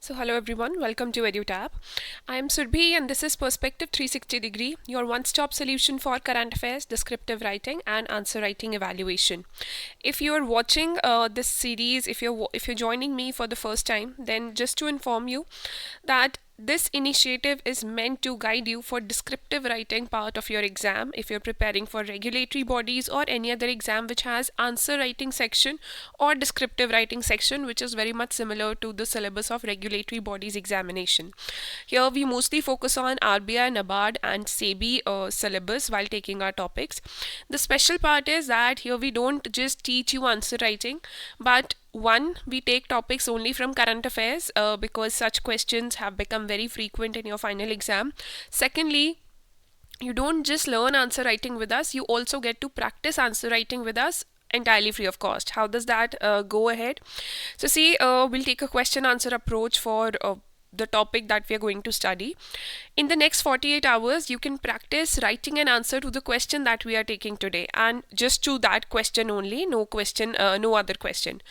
So hello everyone, welcome to EduTap. I am Surbhi and this is Perspective 360 Degree, your one-stop solution for current affairs, descriptive writing and answer writing evaluation. If you are watching this series, if you're joining me for the first time, then just to inform you that this initiative is meant to guide you for descriptive writing part of your exam if you're preparing for regulatory bodies or any other exam which has answer writing section or descriptive writing section, which is very much similar to the syllabus of regulatory bodies examination. Here we mostly focus on RBI, NABARD and SEBI syllabus while taking our topics. The special part is that here we don't just teach you answer writing, but one, we take topics only from current affairs because such questions have become very frequent in your final exam. Secondly, you don't just learn answer writing with us, you also get to practice answer writing with us entirely free of cost. How does that go ahead? So, see, we'll take a question answer approach for the topic that we are going to study. In the next 48 hours, you can practice writing an answer to the question that we are taking today, and just to that question only, no other question.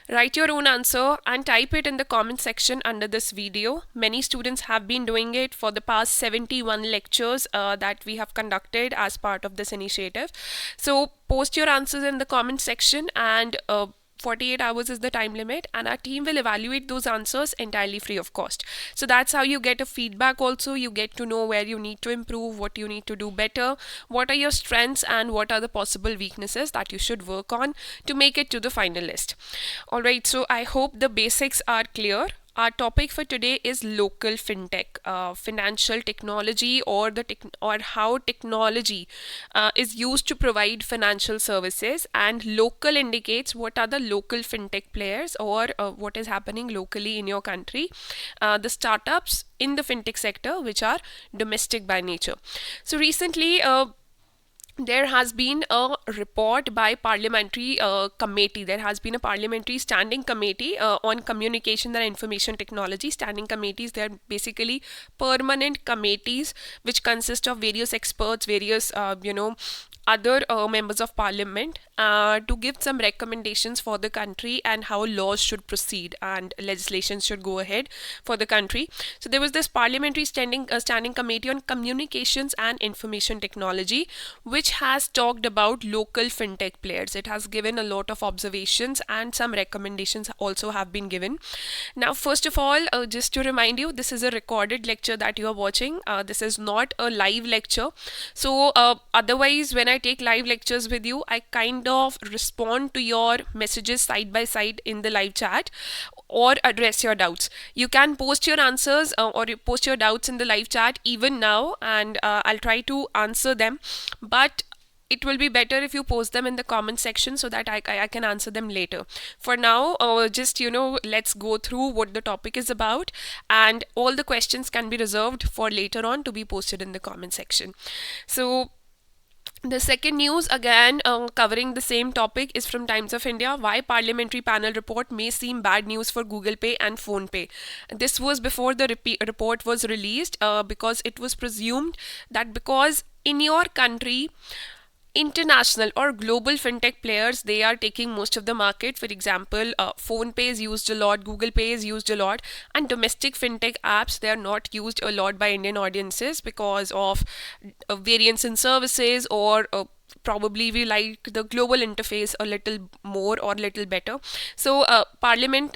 Write your own answer and type it in the comment section under this video. Many students have been doing it for the past 71 lectures that we have conducted as part of this initiative. So post your answers in the comment section, and 48 hours is the time limit, and our team will evaluate those answers entirely free of cost. So that's how you get a feedback also. You get to know where you need to improve, what you need to do better, what are your strengths and what are the possible weaknesses that you should work on to make it to the final list. Alright, so I hope the basics are clear. Our topic for today is local fintech, financial technology, or how technology is used to provide financial services. And local indicates what are the local fintech players, or what is happening locally in your country, the startups in the fintech sector which are domestic by nature. So recently, there has been a report by parliamentary committee. There has been a parliamentary standing committee on communication and information technology. Standing committees, they are basically permanent committees which consist of various experts, various other members of parliament to give some recommendations for the country and how laws should proceed and legislation should go ahead for the country. So there was this parliamentary standing committee on communications and information technology, which has talked about local fintech players. It has given a lot of observations and some recommendations also have been given. Now, first of all, just to remind you, this is a recorded lecture that you are watching. This is not a live lecture. So otherwise, when I take live lectures with you, I kind of respond to your messages side by side in the live chat or address your doubts. You can post your answers or you post your doubts in the live chat even now, and I'll try to answer them, but it will be better if you post them in the comment section so that I can answer them later. For now, just let's go through what the topic is about, and all the questions can be reserved for later on to be posted in the comment section. So the second news, again covering the same topic, is from Times of India. Why parliamentary panel report may seem bad news for Google Pay and Phone Pay. This was before the report was released, because it was presumed that because in your country, international or global fintech players, they are taking most of the market. For example, phone pay is used a lot, Google Pay is used a lot, and domestic fintech apps, they are not used a lot by Indian audiences because of variance in services, or probably we like the global interface a little more or little better. So parliamentary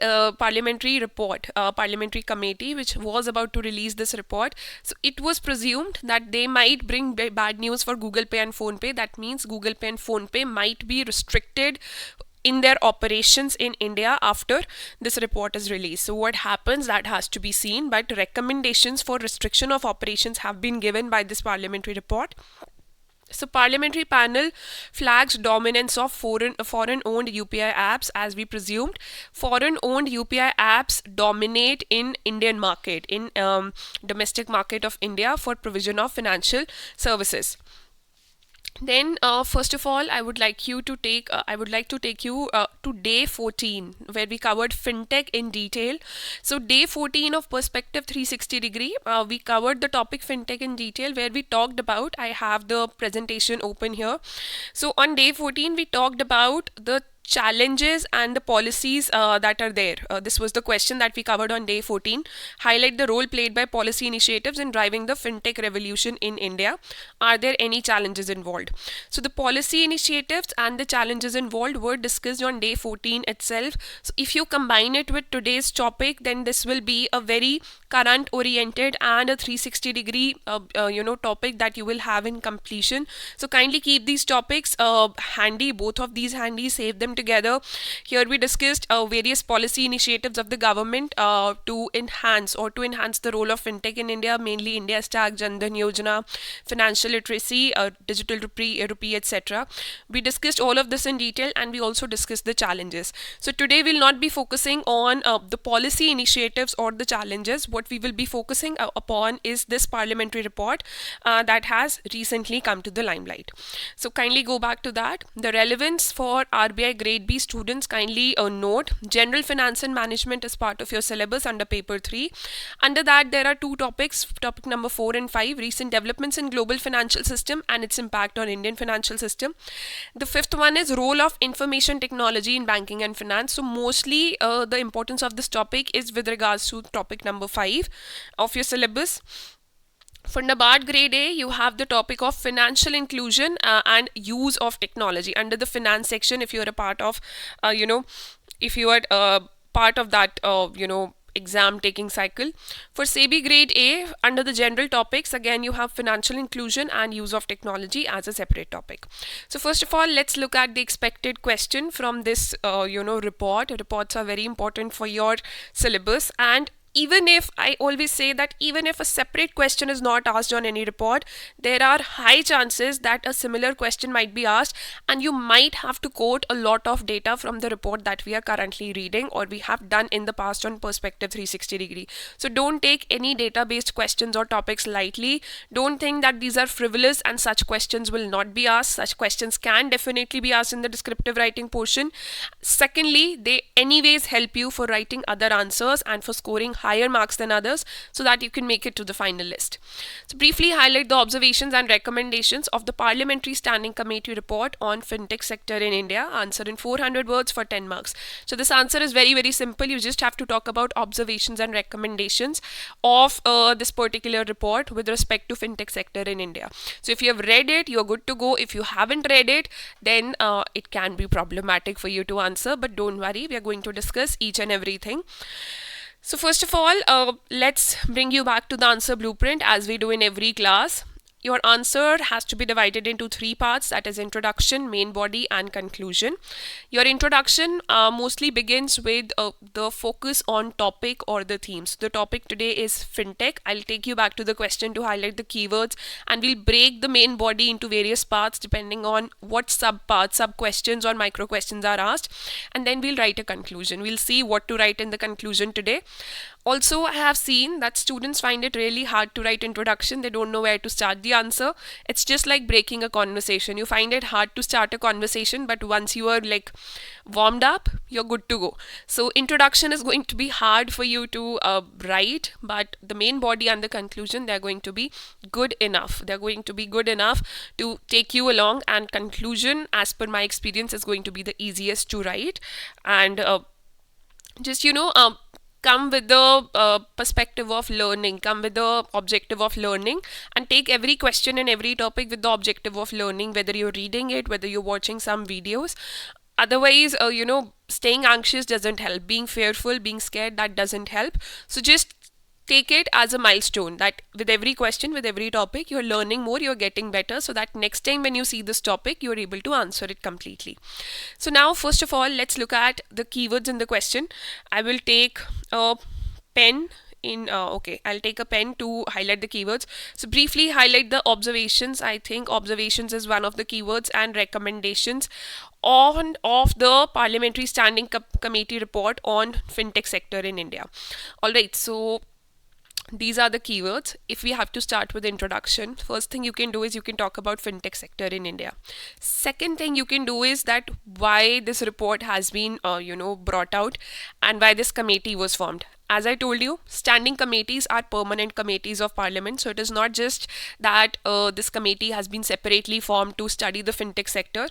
committee which was about to release this report, so it was presumed that they might bring bad news for Google Pay and Phone Pay. That means Google Pay and Phone Pay might be restricted in their operations in India after this report is released. So what happens, that has to be seen, but recommendations for restriction of operations have been given by this parliamentary report. So parliamentary panel flags dominance of foreign-owned UPI apps. As we presumed, foreign-owned UPI apps dominate in Indian market, in domestic market of India for provision of financial services. Then, first of all, I would like to take you to day 14, where we covered fintech in detail. So, day 14 of Perspective 360 Degree, we covered the topic fintech in detail, where we talked about, I have the presentation open here. So, on day 14, we talked about the challenges and the policies that are there. This was the question that we covered on day 14. Highlight the role played by policy initiatives in driving the fintech revolution in India. Are there any challenges involved? So the policy initiatives and the challenges involved were discussed on day 14 itself. So if you combine it with today's topic, then this will be a very current oriented and a 360-degree topic that you will have in completion. So kindly keep these topics handy, both of these handy, save them together. Here we discussed various policy initiatives of the government to enhance the role of fintech in India, mainly India Stack, Jan Dhan Yojana, financial literacy, digital rupee, etc. We discussed all of this in detail, and we also discussed the challenges. So today we'll not be focusing on the policy initiatives or the challenges. What we will be focusing upon is this parliamentary report that has recently come to the limelight. So kindly go back to that. The relevance for RBI Grade B students, kindly note general finance and management is part of your syllabus under paper 3. Under that there are two topics, topic number 4 and 5, recent developments in global financial system and its impact on Indian financial system. The fifth one is role of information technology in banking and finance. So mostly the importance of this topic is with regards to topic number 5 of your syllabus. For NABARD Grade A, you have the topic of financial inclusion and use of technology under the finance section. If you are a part of, if you are part of that, exam taking cycle. For SEBI Grade A, under the general topics, again you have financial inclusion and use of technology as a separate topic. So first of all, let's look at the expected question from this report. Reports are very important for your syllabus, and even if I always say that even if a separate question is not asked on any report, there are high chances that a similar question might be asked, and you might have to quote a lot of data from the report that we are currently reading or we have done in the past on Perspective 360-degree. So don't take any data-based questions or topics lightly. Don't think that these are frivolous and such questions will not be asked. Such questions can definitely be asked in the descriptive writing portion. Secondly, they anyways help you for writing other answers and for scoring higher marks than others, so that you can make it to the final list. So briefly highlight the observations and recommendations of the Parliamentary Standing Committee report on fintech sector in India. Answer in 400 words for 10 marks. So this answer is very, very simple. You just have to talk about observations and recommendations of this particular report with respect to fintech sector in India. So if you have read it, you're good to go. If you haven't read it, then it can be problematic for you to answer, but don't worry, we are going to discuss each and everything. So first of all, let's bring you back to the answer blueprint as we do in every class. Your answer has to be divided into 3 parts, that is introduction, main body and conclusion. Your introduction mostly begins with the focus on topic or the themes. So the topic today is fintech. I'll take you back to the question to highlight the keywords, and we'll break the main body into various parts depending on what sub-parts, sub-questions or micro-questions are asked, and then we'll write a conclusion. We'll see what to write in the conclusion today. Also, I have seen that students find it really hard to write introduction. They don't know where to start the answer. It's just like breaking a conversation. You find it hard to start a conversation, but once you are like warmed up, you're good to go. So introduction is going to be hard for you to write, but the main body and the conclusion, they're going to be good enough. They're going to be good enough to take you along, and conclusion, as per my experience, is going to be the easiest to write. And come with the perspective of learning, come with the objective of learning, and take every question and every topic with the objective of learning, whether you're reading it, whether you're watching some videos. Otherwise, staying anxious doesn't help. Being fearful, being scared, that doesn't help. So just take it as a milestone that with every question, with every topic, you're learning more, you're getting better, so that next time when you see this topic, you're able to answer it completely. So now, first of all, let's look at the keywords in the question. I will take a pen I'll take a pen to highlight the keywords. So briefly highlight the observations. I think observations is one of the keywords, and recommendations of the Parliamentary Standing Committee report on fintech sector in India. Alright, so these are the keywords. If we have to start with introduction, first thing you can do is you can talk about fintech sector in India. Second thing you can do is that why this report has been brought out and why this committee was formed. As I told you, standing committees are permanent committees of parliament. So it is not just that this committee has been separately formed to study the fintech sector.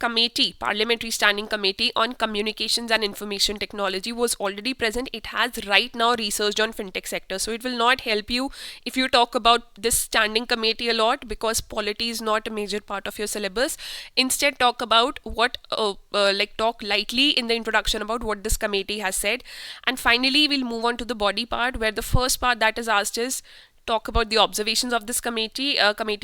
committee, Parliamentary Standing Committee on Communications and Information Technology was already present. It has right now researched on fintech sector. So it will not help you if you talk about this standing committee a lot, because polity is not a major part of your syllabus. Instead, talk about talk lightly in the introduction about what this committee has said. And finally, we'll move on to the body part, where the first part that is asked is talk about the observations of this committee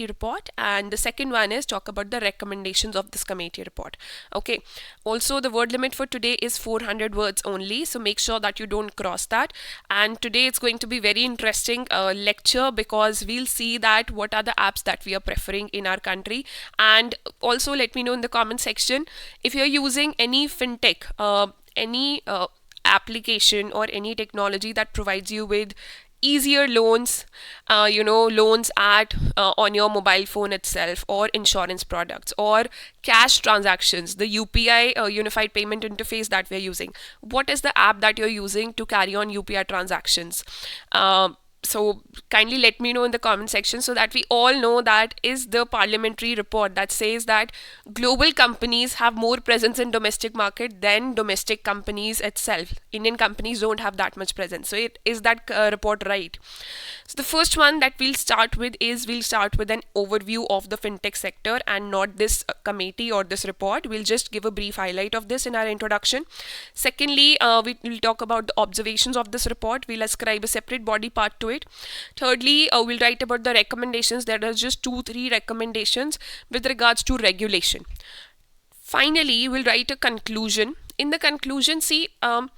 report, and the second one is talk about the recommendations of this committee report. Okay, also the word limit for today is 400 words only, so make sure that you don't cross that. And today it's going to be very interesting lecture, because we'll see that what are the apps that we are preferring in our country. And also let me know in the comment section if you're using any fintech, any application or any technology that provides you with easier loans, loans at on your mobile phone itself, or insurance products, or cash transactions, the UPI unified payment interface that we're using. What is the app that you're using to carry on UPI transactions? So kindly let me know in the comment section, so that we all know that is the parliamentary report that says that global companies have more presence in domestic market than domestic companies itself. Indian companies don't have that much presence. So is that report right? So the first one that we'll start with an overview of the fintech sector, and not this committee or this report. We'll just give a brief highlight of this in our introduction. Secondly, we'll talk about the observations of this report. We'll ascribe a separate body part to it. Thirdly, we'll write about the recommendations. There are just 2-3 recommendations with regards to regulation. Finally, we'll write a conclusion. In the conclusion, in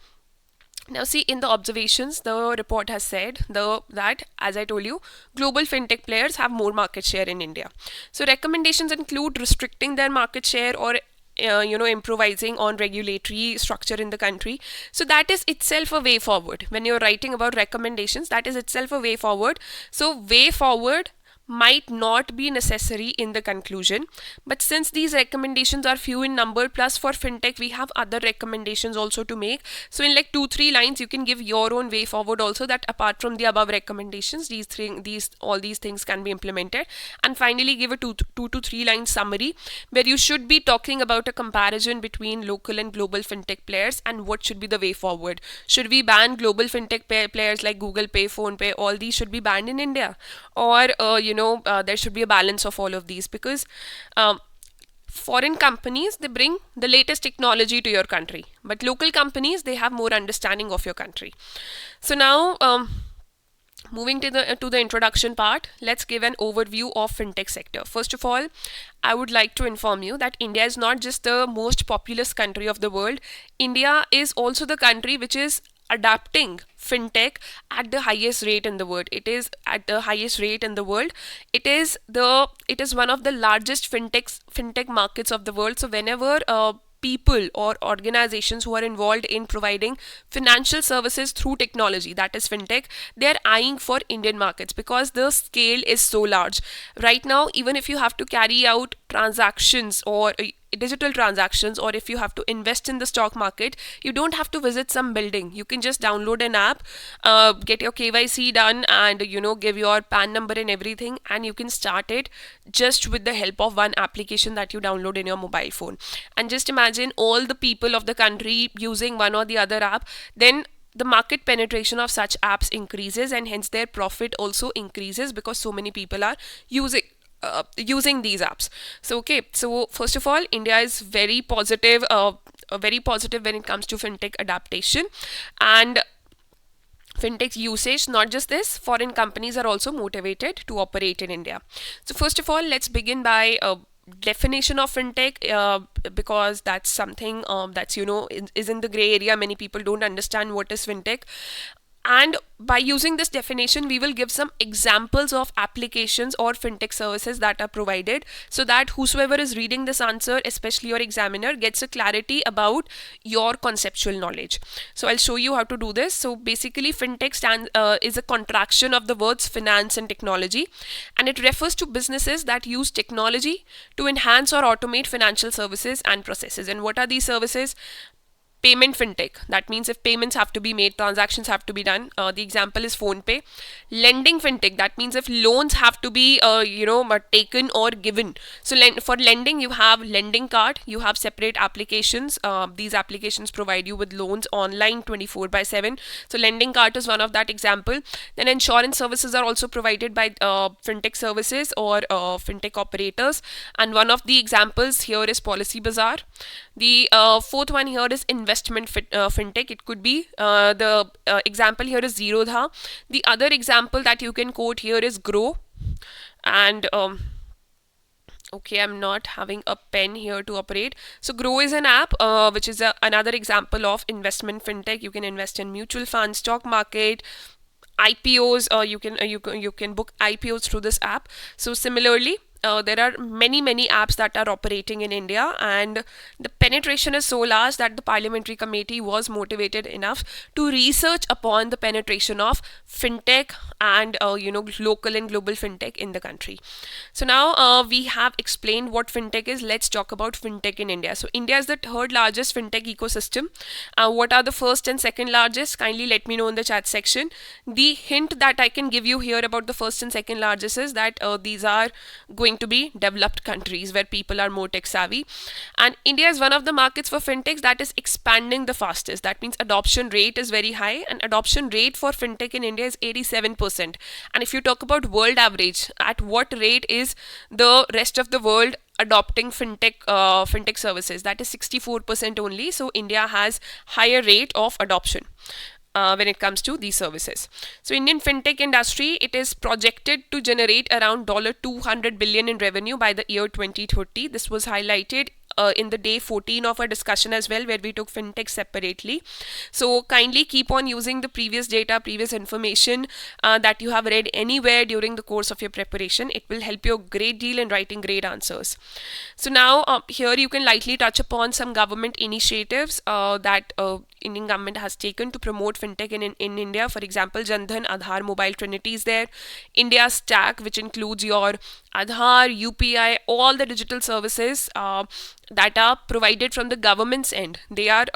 the observations, the report has said that, as I told you, global fintech players have more market share in India. So recommendations include restricting their market share, or improvising on regulatory structure in the country. So that is itself a way forward. When you're writing about recommendations, that is itself a way forward. So way forward might not be necessary in the conclusion, but since these recommendations are few in number, plus for fintech we have other recommendations also to make, so in like 2-3 lines you can give your own way forward also, that apart from the above recommendations, all these things can be implemented. And finally, give a 2 to 3 line summary, where you should be talking about a comparison between local and global fintech players, and what should be the way forward. Should we ban global fintech players like Google Pay, Phone Pay? All these should be banned in India, or there should be a balance of all of these, because foreign companies, they bring the latest technology to your country, but local companies, they have more understanding of your country. So now, moving to the introduction part, let's give an overview of fintech sector. First of all, I would like to inform you that India is not just the most populous country of the world. India is also the country which is adapting fintech at the highest rate in the world. It is at the highest rate in the world. It is one of the largest fintech markets of the world. So whenever people or organizations who are involved in providing financial services through technology, that is fintech, they are eyeing for Indian markets, because the scale is so large. Right now, even if you have to carry out transactions or digital transactions, or if you have to invest in the stock market, you don't have to visit some building. You can just download an app, get your KYC done, and give your PAN number and everything, and you can start it just with the help of one application that you download in your mobile phone. And just imagine all the people of the country using one or the other app, then the market penetration of such apps increases, and hence their profit also increases, because so many people are using these apps. So first of all, India is very positive when it comes to fintech adaptation and fintech usage. Not just this, foreign companies are also motivated to operate in India. So first of all, let's begin by definition of fintech, because that's something that's is in the gray area. Many people don't understand what is fintech. And by using this definition, we will give some examples of applications or fintech services that are provided, so that whosoever is reading this answer, especially your examiner, gets a clarity about your conceptual knowledge. So I'll show you how to do this. So basically, fintech is a contraction of the words finance and technology, and it refers to businesses that use technology to enhance or automate financial services and processes. And what are these services? Payment fintech, that means if payments have to be made, transactions have to be done. The example is phone pay. Lending fintech, that means if loans have to be taken or given. So for lending, you have lending card, you have separate applications. These applications provide you with loans online 24/7. So lending card is one of that example. Then insurance services are also provided by fintech services or fintech operators, and one of the examples here is Policy Bazaar. The fourth one here is investment fintech. It could be the example here is Zerodha. The other example that you can quote here is Grow. And okay, I'm not having a pen here to operate. So Grow is an app which is another example of investment fintech. You can invest in mutual funds, stock market, IPOs. You can book IPOs through this app. So similarly, there are many apps that are operating in India, and the penetration is so large that the parliamentary committee was motivated enough to research upon the penetration of fintech and local and global fintech in the country. So now we have explained what fintech is. Let's talk about fintech in India. So India is the third largest fintech ecosystem. What are the first and second largest? Kindly let me know in the chat section. The hint that I can give you here about the first and second largest is that these are going to be developed countries where people are more tech savvy, and India is one of the markets for fintechs that is expanding the fastest. That means adoption rate is very high, and adoption rate for fintech in India is 87%. And if you talk about world average, at what rate is the rest of the world adopting fintech services? That is 64% only. So India has higher rate of adoption when it comes to these services. So Indian fintech industry, it is projected to generate around $200 billion in revenue by the year 2030. This was highlighted in the day 14 of our discussion as well, where we took fintech separately. So kindly keep on using the previous data, previous information that you have read anywhere during the course of your preparation. It will help you a great deal in writing great answers. So now here you can lightly touch upon some government initiatives that Indian government has taken to promote fintech in India. For example, Jan Dhan, Aadhaar, Mobile Trinity is there. India Stack, which includes your Aadhaar, UPI, all the digital services that are provided from the government's end. They are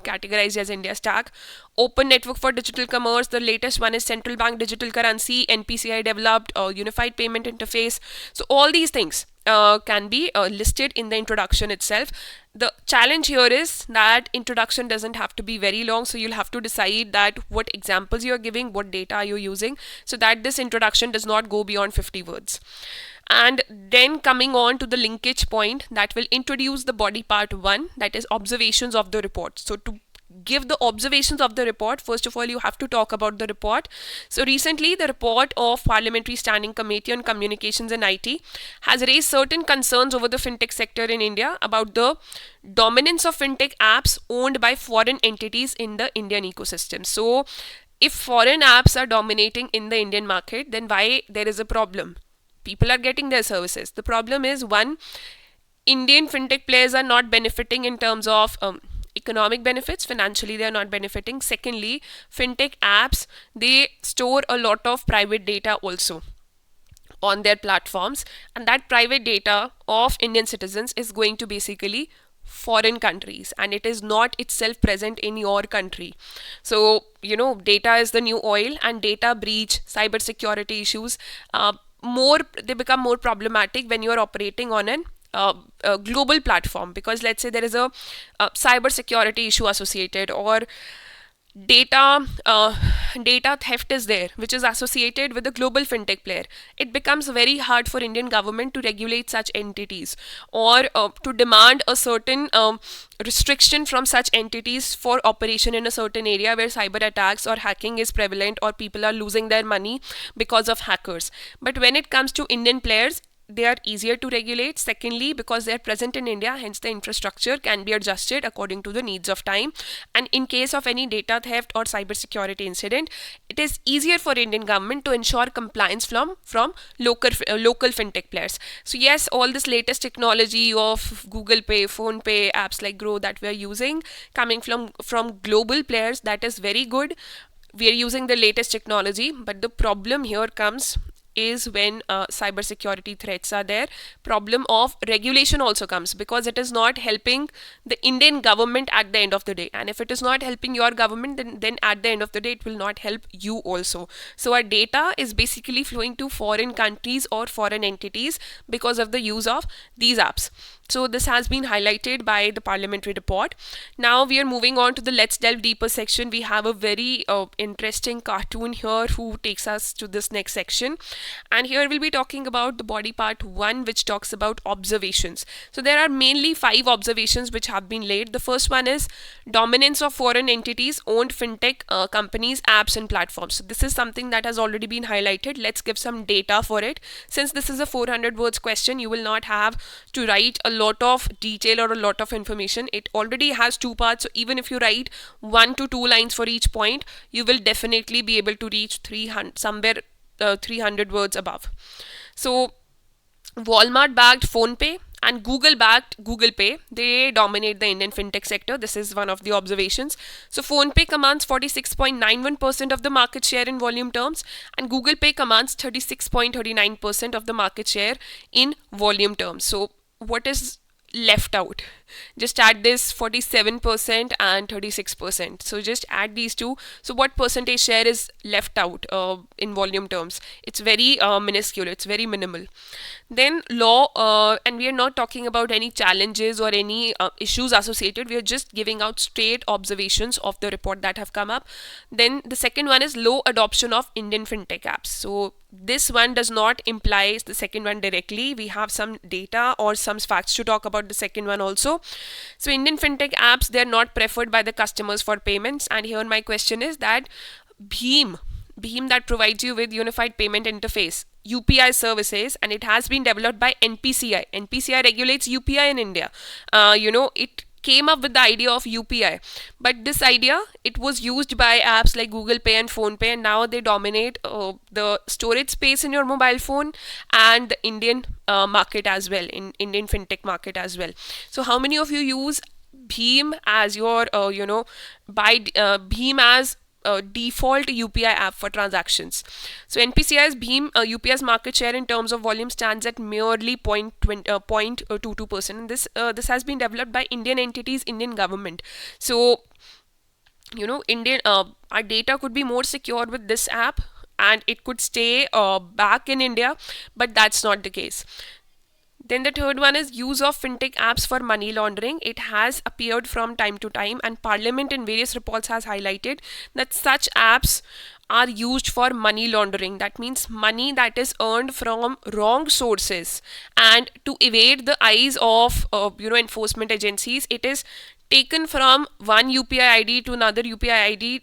categorized as India Stack. Open Network for Digital Commerce. The latest one is Central Bank Digital Currency, NPCI developed, Unified Payment Interface. So all these things can be listed in the introduction itself. The challenge here is that introduction doesn't have to be very long, so you'll have to decide that what examples you're giving, what data are you using, so that this introduction does not go beyond 50 words. And then coming on to the linkage point that will introduce the body part 1, that is observations of the report. So to give the observations of the report, first of all you have to talk about the report. So recently the report of Parliamentary Standing Committee on Communications and IT has raised certain concerns over the fintech sector in India about the dominance of fintech apps owned by foreign entities in the Indian ecosystem. So if foreign apps are dominating in the Indian market, then why there is a problem? People are getting their services. The problem is, one, Indian fintech players are not benefiting in terms of economic benefits. Financially, they are not benefiting. Secondly, fintech apps, they store a lot of private data also on their platforms, and that private data of Indian citizens is going to basically foreign countries, and it is not itself present in your country. So data is the new oil, and data breach, cyber security issues, they become more problematic when you are operating on a global platform, because let's say there is a cyber security issue associated, or data theft is there, which is associated with a global fintech player. It becomes very hard for Indian government to regulate such entities, or to demand a certain restriction from such entities for operation in a certain area where cyber attacks or hacking is prevalent, or people are losing their money because of hackers. But when it comes to Indian players, they are easier to regulate. Secondly, because they are present in India, hence the infrastructure can be adjusted according to the needs of time. And in case of any data theft or cybersecurity incident, it is easier for Indian government to ensure compliance from local fintech players. So yes, all this latest technology of Google Pay, Phone Pay, apps like Grow that we are using, coming from global players, that is very good. We are using the latest technology, but the problem here comes is when cybersecurity threats are there. Problem of regulation also comes, because it is not helping the Indian government at the end of the day. And if it is not helping your government, then at the end of the day, it will not help you also. So our data is basically flowing to foreign countries or foreign entities because of the use of these apps. So this has been highlighted by the parliamentary report. Now we are moving on to the Let's Delve Deeper section. We have a very interesting cartoon here who takes us to this next section. And here we'll be talking about the body part 1, which talks about observations. So there are mainly 5 observations which have been laid. The first one is dominance of foreign entities owned fintech companies, apps and platforms. So this is something that has already been highlighted. Let's give some data for it. Since this is a 400 words question, you will not have to write a lot of detail or a lot of information. It already has 2 parts, so even if you write 1 to 2 lines for each point, you will definitely be able to reach 300 somewhere 300 words above. So Walmart backed PhonePe and Google backed Google Pay. They dominate the Indian fintech sector. This is one of the observations. So PhonePe commands 46.91% of the market share in volume terms, and Google Pay commands 36.39% of the market share in volume terms. So what is left out? Just add this 47% and 36%. So just add these two. So what percentage share is left out in volume terms? It's very minuscule. It's very minimal. Then law, and we are not talking about any challenges or any issues associated. We are just giving out straight observations of the report that have come up. Then the second one is low adoption of Indian fintech apps. So this one does not imply the second one directly. We have some data or some facts to talk about the second one also. So Indian fintech apps, they are not preferred by the customers for payments. And here my question is that Bheem that provides you with unified payment interface, UPI services, and it has been developed by NPCI. NPCI regulates UPI in India. It came up with the idea of UPI, but this idea, it was used by apps like Google Pay and Phone Pay, and now they dominate the storage space in your mobile phone and the Indian market as well, in Indian fintech market as well. So how many of you use Bheem as your Bheem as default UPI app for transactions? So NPCI's Bheem UPI's market share in terms of volume stands at merely 0.22%. And this has been developed by Indian entities, Indian government. So Indian our data could be more secure with this app, and it could stay back in India, but that's not the case. Then the third one is use of fintech apps for money laundering. It has appeared from time to time, and Parliament in various reports has highlighted that such apps are used for money laundering. That means money that is earned from wrong sources, and to evade the eyes of enforcement agencies, it is taken from one UPI ID to another UPI ID,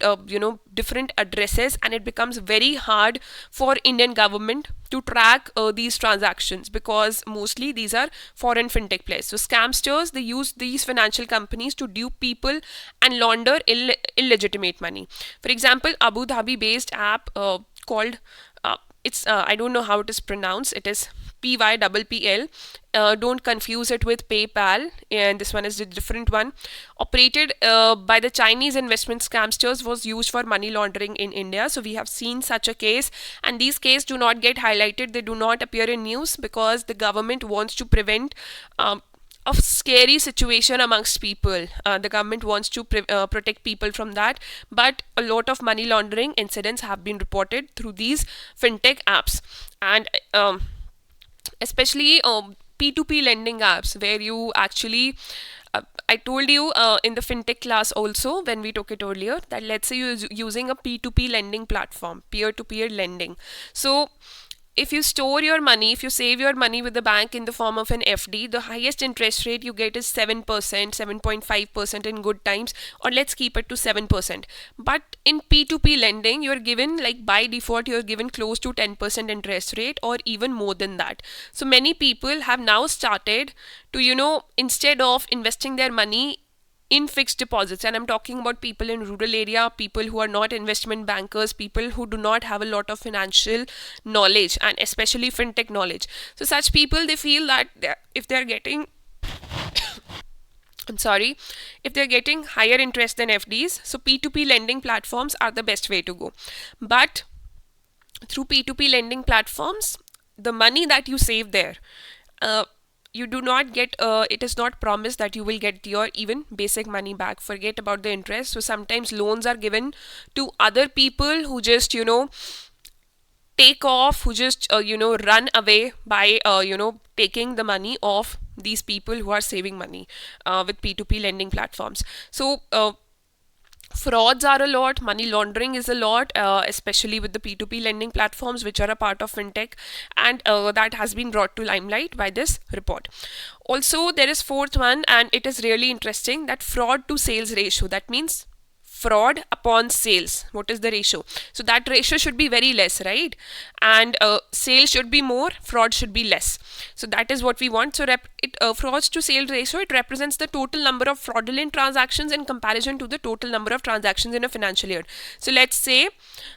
different addresses, and it becomes very hard for Indian government to track these transactions, because mostly these are foreign fintech players. So scamsters, they use these financial companies to dupe people and launder illegitimate money. For example, Abu Dhabi based app called I don't know how it is pronounced. It is PYPPL. Don't confuse it with PayPal, and this one is a different one. Operated by the Chinese investment scamsters, was used for money laundering in India. So we have seen such a case, and these cases do not get highlighted. They do not appear in news because the government wants to prevent a scary situation amongst people. The government wants to protect people from that, but a lot of money laundering incidents have been reported through these fintech apps, and especially P2P lending apps, where you actually I told you in the fintech class also, when we took it earlier, that let's say you're using a P2P lending platform, peer-to-peer lending. So if you store your money, if you save your money with the bank in the form of an FD, the highest interest rate you get is 7%, 7.5% in good times, or let's keep it to 7%. But in P2P lending, you're given, like by default, you're given close to 10% interest rate or even more than that. So many people have now started to, instead of investing their money in fixed deposits, and I'm talking about people in rural area, people who are not investment bankers, people who do not have a lot of financial knowledge, and especially fintech knowledge. So such people, they feel that if they're getting if they're getting higher interest than FDs, so P2P lending platforms are the best way to go. But through P2P lending platforms, the money that you save there, uh, you do not get, it is not promised that you will get your even basic money back. Forget about the interest. So sometimes loans are given to other people who just, take off, who just, run away by, taking the money of these people who are saving money with P2P lending platforms. So, frauds are a lot, money laundering is a lot, especially with the P2P lending platforms, which are a part of fintech, and that has been brought to limelight by this report. Also, there is fourth one, and it is really interesting, that fraud to sales ratio. That means fraud upon sales. What is the ratio? So that ratio should be very less, right? And sales should be more, fraud should be less. So that is what we want. So frauds to sales ratio, it represents the total number of fraudulent transactions in comparison to the total number of transactions in a financial year. So let's say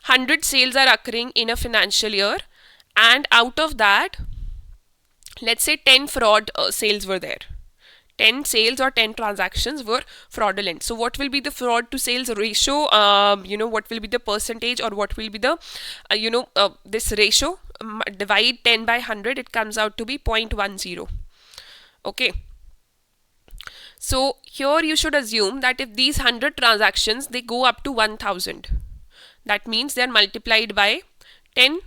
100 sales are occurring in a financial year, and out of that, let's say 10 fraud sales were there. 10 sales or 10 transactions were fraudulent. So what will be the fraud to sales ratio? What will be the percentage, or what will be the, this ratio? Divide 10 by 100, it comes out to be 0.10. Okay. So here you should assume that if these 100 transactions, they go up to 1000, that means they are multiplied by 10.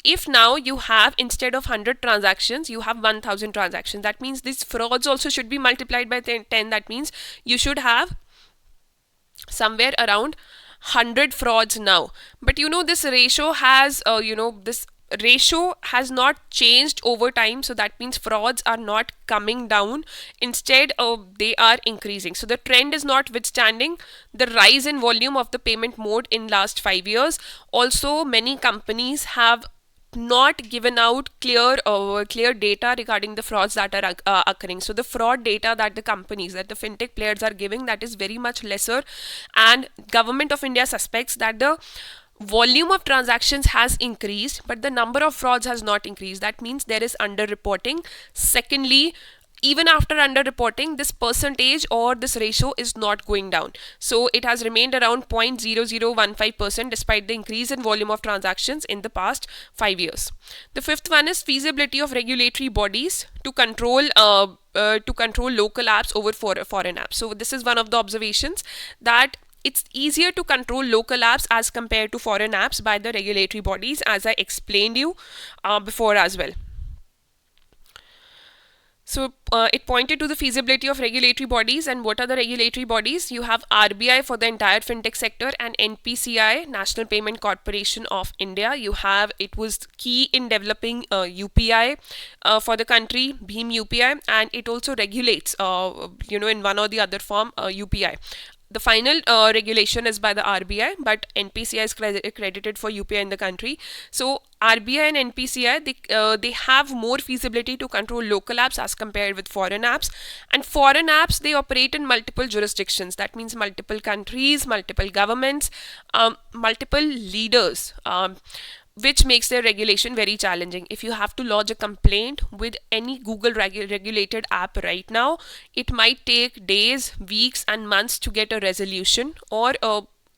If now you have, instead of 100 transactions, you have 1000 transactions, that means these frauds also should be multiplied by 10. That means you should have somewhere around 100 frauds now. But this ratio has, this ratio has not changed over time. So that means frauds are not coming down. Instead, they are increasing. So the trend is notwithstanding the rise in volume of the payment mode in last 5 years. Also, many companies have not given out clear data regarding the frauds that are occurring. So the fraud data that the companies, that the fintech players are giving, that is very much lesser, and Government of India suspects that the volume of transactions has increased, but the number of frauds has not increased. That means there is underreporting. Secondly, even after underreporting, this percentage or this ratio is not going down. So it has remained around 0.0015% despite the increase in volume of transactions in the past 5 years. The fifth one is feasibility of regulatory bodies to control local apps over foreign apps. So this is one of the observations, that it's easier to control local apps as compared to foreign apps by the regulatory bodies, as I explained you before as well. So it pointed to the feasibility of regulatory bodies. And what are the regulatory bodies? You have RBI for the entire fintech sector, and NPCI, National Payment Corporation of India. It was key in developing UPI for the country, Bhim UPI, and it also regulates, in one or the other form, UPI. The final regulation is by the RBI, but NPCI is credited for UPI in the country. So RBI and NPCI, they have more feasibility to control local apps as compared with foreign apps. And foreign apps, they operate in multiple jurisdictions. That means multiple countries, multiple governments, multiple leaders. Which makes their regulation very challenging. If you have to lodge a complaint with any Google regulated app right now, it might take days, weeks, and months to get a resolution, or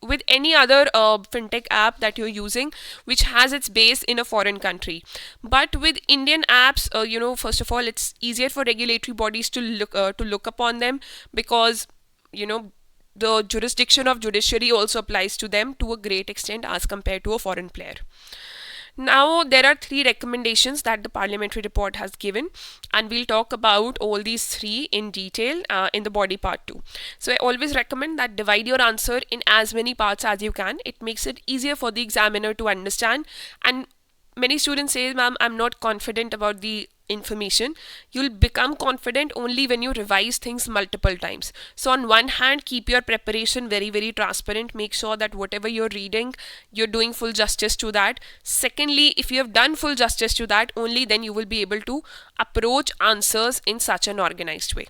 with any other fintech app that you're using which has its base in a foreign country. But with Indian apps, first of all, it's easier for regulatory bodies to look upon them, because the jurisdiction of judiciary also applies to them to a great extent as compared to a foreign player. Now, there are 3 recommendations that the parliamentary report has given, and we'll talk about all these 3 in detail in the body part 2. So I always recommend that divide your answer in as many parts as you can. It makes it easier for the examiner to understand. And many students say, ma'am, I'm not confident about the information. You'll become confident only when you revise things multiple times. So on one hand, keep your preparation very, very transparent. Make sure that whatever you're reading, you're doing full justice to that. Secondly, if you have done full justice to that, only then you will be able to approach answers in such an organized way.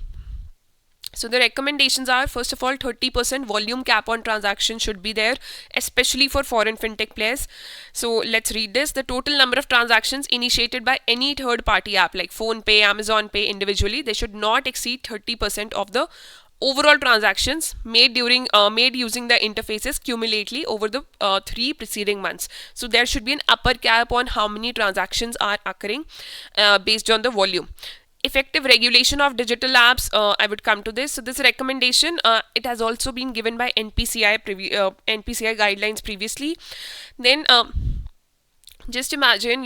So the recommendations are, first of all, 30% volume cap on transactions should be there, especially for foreign fintech players. So let's read this. The total number of transactions initiated by any third party app like PhonePe, Amazon Pay individually, they should not exceed 30% of the overall transactions made using the interfaces cumulatively over the 3 preceding months. So there should be an upper cap on how many transactions are occurring based on the volume. Effective regulation of digital apps, I would come to this. So this recommendation, it has also been given by NPCI guidelines previously. Then just imagine,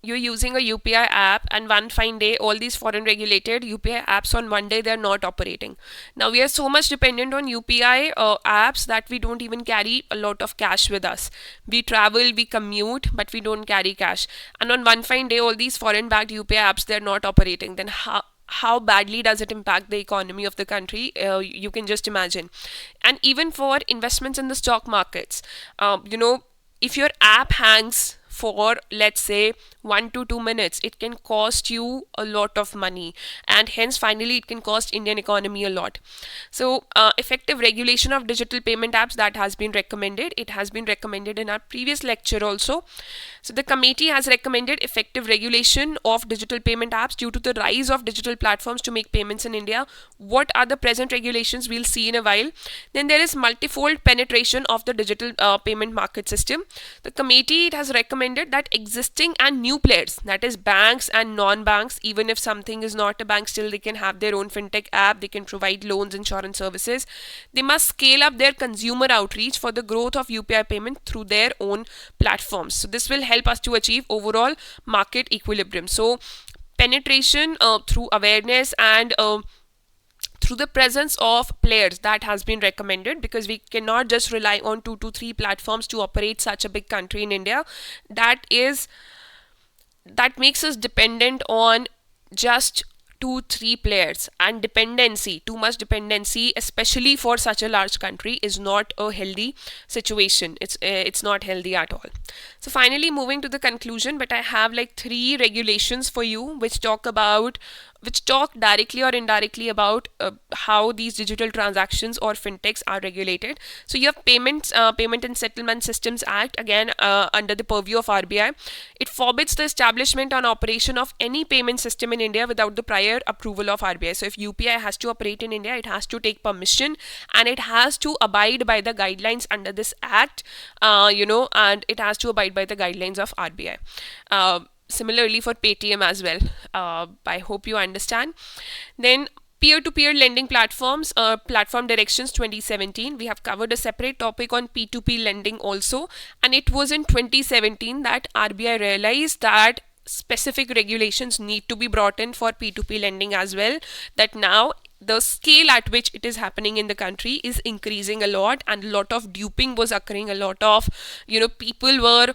you're using a UPI app, and one fine day, all these foreign regulated UPI apps on one day, they're not operating. Now, we are so much dependent on UPI apps that we don't even carry a lot of cash with us. We travel, we commute, but we don't carry cash. And on one fine day, all these foreign backed UPI apps, they're not operating. Then how badly does it impact the economy of the country? You can just imagine. And even for investments in the stock markets, if your app hangs for, let's say, 1 to 2 minutes, it can cost you a lot of money, and hence finally it can cost Indian economy a lot. So effective regulation of digital payment apps, that has been recommended. It has been recommended in our previous lecture also. So the committee has recommended effective regulation of digital payment apps due to the rise of digital platforms to make payments in India. What are the present regulations? We'll see in a while. Then there is multifold penetration of the digital payment market system. The committee, it has recommended that existing and new players, that is banks and non-banks, even if something is not a bank, still they can have their own fintech app, they can provide loans, insurance services. They must scale up their consumer outreach for the growth of UPI payment through their own platforms. So this will help us to achieve overall market equilibrium. So penetration through awareness and through the presence of players, that has been recommended, because we cannot just rely on 2 to 3 platforms to operate such a big country in India. That makes us dependent on just 2 3 players, and too much dependency, especially for such a large country, is not a healthy situation. It's not healthy at all. So finally, moving to the conclusion, but I have like 3 regulations for you which talk directly or indirectly about how these digital transactions or fintechs are regulated. So you have Payment and Settlement Systems Act, again under the purview of RBI. It forbids the establishment and operation of any payment system in India without the prior approval of RBI. So if UPI has to operate in India, it has to take permission, and it has to abide by the guidelines under this act, and it has to abide by the guidelines of RBI. Similarly for Paytm as well. I hope you understand. Then peer-to-peer lending platforms, platform directions 2017. We have covered a separate topic on P2P lending also, and it was in 2017 that RBI realized that specific regulations need to be brought in for P2P lending as well, that now the scale at which it is happening in the country is increasing a lot, and a lot of duping was occurring. A lot of people were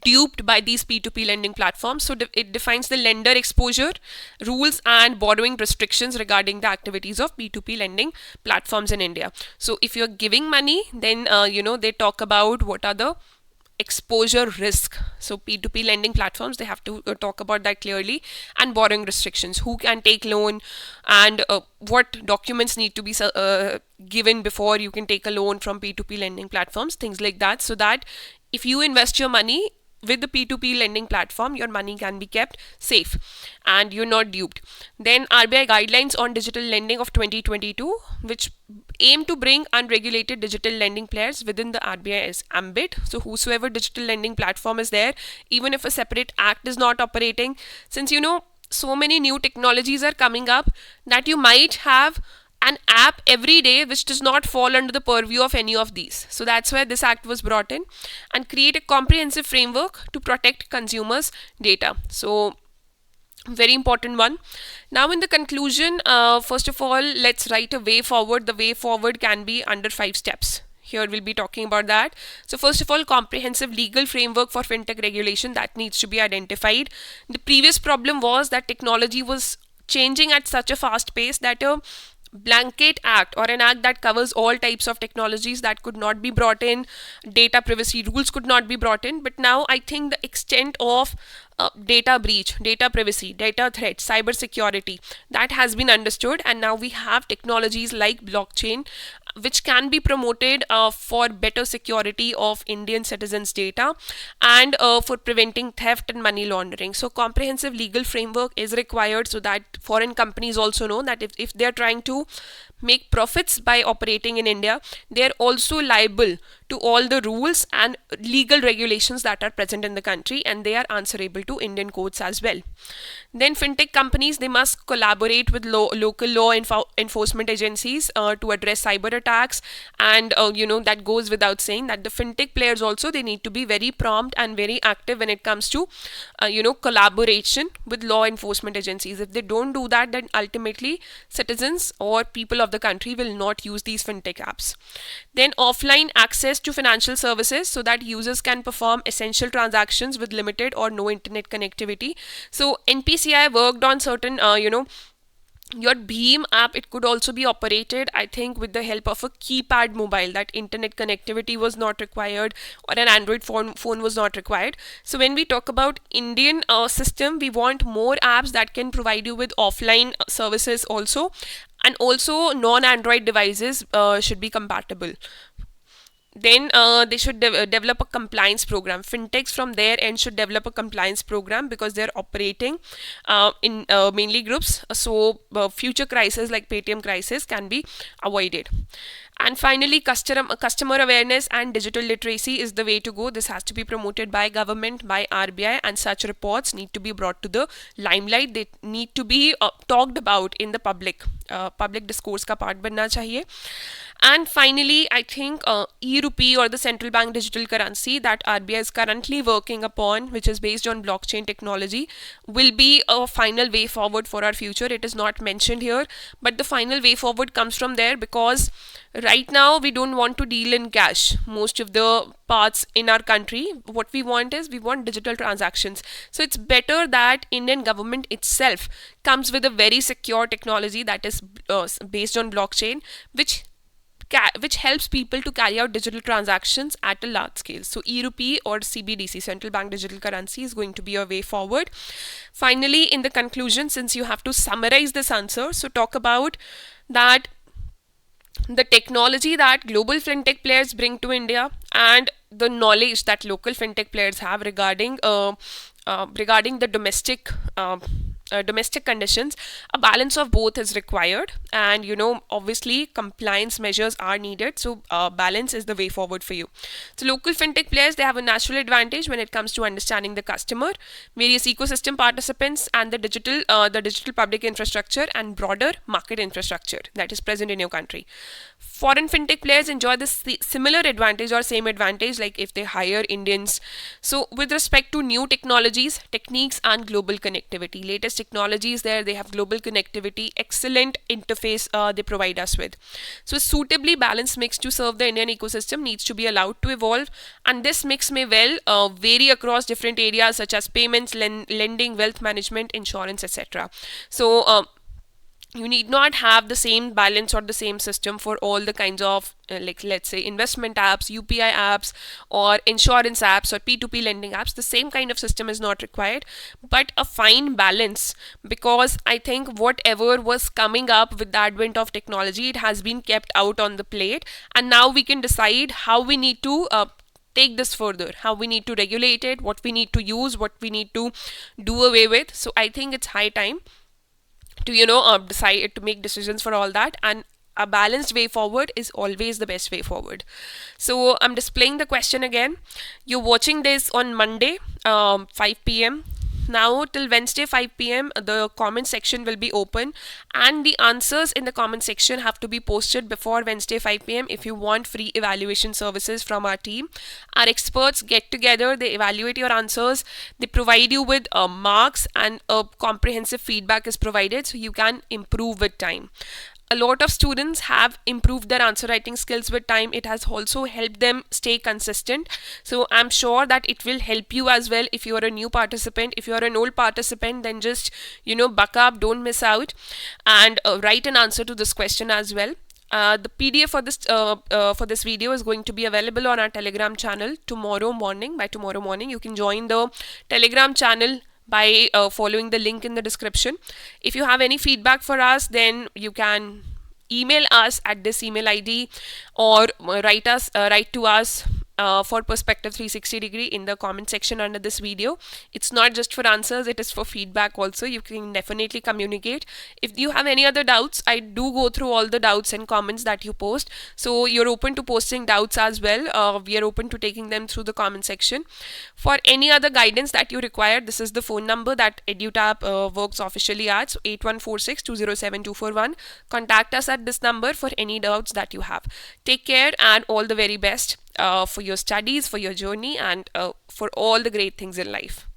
duped by these P2P lending platforms. So it defines the lender exposure, rules and borrowing restrictions regarding the activities of P2P lending platforms in India. So if you're giving money, then they talk about what are the exposure risk. So P2P lending platforms, they have to talk about that clearly, and borrowing restrictions, who can take loan, and what documents need to be given before you can take a loan from P2P lending platforms, things like that, so that if you invest your money with the P2P lending platform, your money can be kept safe and you're not duped. Then RBI guidelines on digital lending of 2022, which aim to bring unregulated digital lending players within the RBI's ambit. So whosoever digital lending platform is there, even if a separate act is not operating, since so many new technologies are coming up, that you might have an app every day which does not fall under the purview of any of these. So that's where this act was brought in, and create a comprehensive framework to protect consumers' data. So very important one. Now in the conclusion, first of all, let's write a way forward. The way forward can be under 5 steps. Here we'll be talking about that. So first of all, comprehensive legal framework for fintech regulation, that needs to be identified. The previous problem was that technology was changing at such a fast pace that a blanket act, or an act that covers all types of technologies, that could not be brought in. Data privacy rules could not be brought in. But now I think the extent of data breach, data privacy, data threat, cyber security, that has been understood, and now we have technologies like blockchain which can be promoted for better security of Indian citizens' data and for preventing theft and money laundering. So comprehensive legal framework is required so that foreign companies also know that if they are trying to make profits by operating in India, they are also liable to all the rules and legal regulations that are present in the country, and they are answerable to Indian courts as well. Then fintech companies, they must collaborate with local law enforcement agencies to address cyber attacks, and that goes without saying that the fintech players also, they need to be very prompt and very active when it comes to collaboration with law enforcement agencies. If they don't do that, then ultimately citizens or people of the country will not use these fintech apps. Then offline access to financial services so that users can perform essential transactions with limited or no internet connectivity. So NPCI worked on certain your Beam app. It could also be operated, I think, with the help of a keypad mobile, that internet connectivity was not required or an Android phone was not required. So when we talk about Indian system, we want more apps that can provide you with offline services also, and also non-Android devices should be compatible. Then they should develop a compliance program. Fintechs from their end should develop a compliance program because they're operating in mainly groups, so future crises like Paytm crisis can be avoided. And finally, customer awareness and digital literacy is the way to go. This has to be promoted by government, by RBI, and such reports need to be brought to the limelight. They need to be talked about in the public. Public discourse का part बनना चाहिए. And finally, I think e-rupee, or the central bank digital currency that RBI is currently working upon, which is based on blockchain technology, will be a final way forward for our future. It is not mentioned here, but the final way forward comes from there, because right now we don't want to deal in cash. Most of the parts in our country, what we want is, we want digital transactions. So it's better that Indian government itself comes with a very secure technology that is based on blockchain, which helps people to carry out digital transactions at a large scale. So e-rupee or CBDC, central bank digital currency, is going to be a way forward. Finally, in the conclusion, since you have to summarize this answer, so talk about that the technology that global fintech players bring to India and the knowledge that local fintech players have regarding the domestic conditions. A balance of both is required, and obviously compliance measures are needed, so balance is the way forward for you. So local fintech players, they have a natural advantage when it comes to understanding the customer, various ecosystem participants, and the digital public infrastructure and broader market infrastructure that is present in your country. Foreign fintech players enjoy this similar advantage or same advantage, like if they hire Indians. So with respect to new technologies, techniques, and global connectivity, latest technologies there, they have global connectivity, excellent interface they provide us with. So a suitably balanced mix to serve the Indian ecosystem needs to be allowed to evolve, and this mix may well vary across different areas such as payments, lending, wealth management, insurance, etc. So you need not have the same balance or the same system for all the kinds of like, let's say, investment apps, UPI apps, or insurance apps, or P2P lending apps. The same kind of system is not required, but a fine balance, because I think whatever was coming up with the advent of technology, it has been kept out on the plate, and now we can decide how we need to take this further, how we need to regulate it, what we need to use, what we need to do away with. So I think it's high time to decide, to make decisions for all that, and a balanced way forward is always the best way forward. So I'm displaying the question again. You're watching this on Monday 5 p.m. Now till Wednesday 5 p.m. the comment section will be open, and the answers in the comment section have to be posted before Wednesday 5 p.m. if you want free evaluation services from our team. Our experts get together, they evaluate your answers, they provide you with marks, and a comprehensive feedback is provided so you can improve with time. A lot of students have improved their answer writing skills with time. It has also helped them stay consistent. So I'm sure that it will help you as well if you're a new participant. If you're an old participant, then just, buck up, don't miss out, and write an answer to this question as well. The PDF for this video is going to be available on our Telegram channel tomorrow morning. By tomorrow morning, you can join the Telegram channel by following the link in the description. If you have any feedback for us, then you can email us at this email ID, or write to us for Perspective 360 degree in the comment section under this video. It's not just for answers, it is for feedback also. You can definitely communicate. If you have any other doubts, I do go through all the doubts and comments that you post, so you're open to posting doubts as well. We are open to taking them through the comment section. For any other guidance that you require, this is the phone number that EduTap works officially at, so 8146207241. Contact us at this number for any doubts that you have. Take care and all the very best for your studies, for your journey, and for all the great things in life.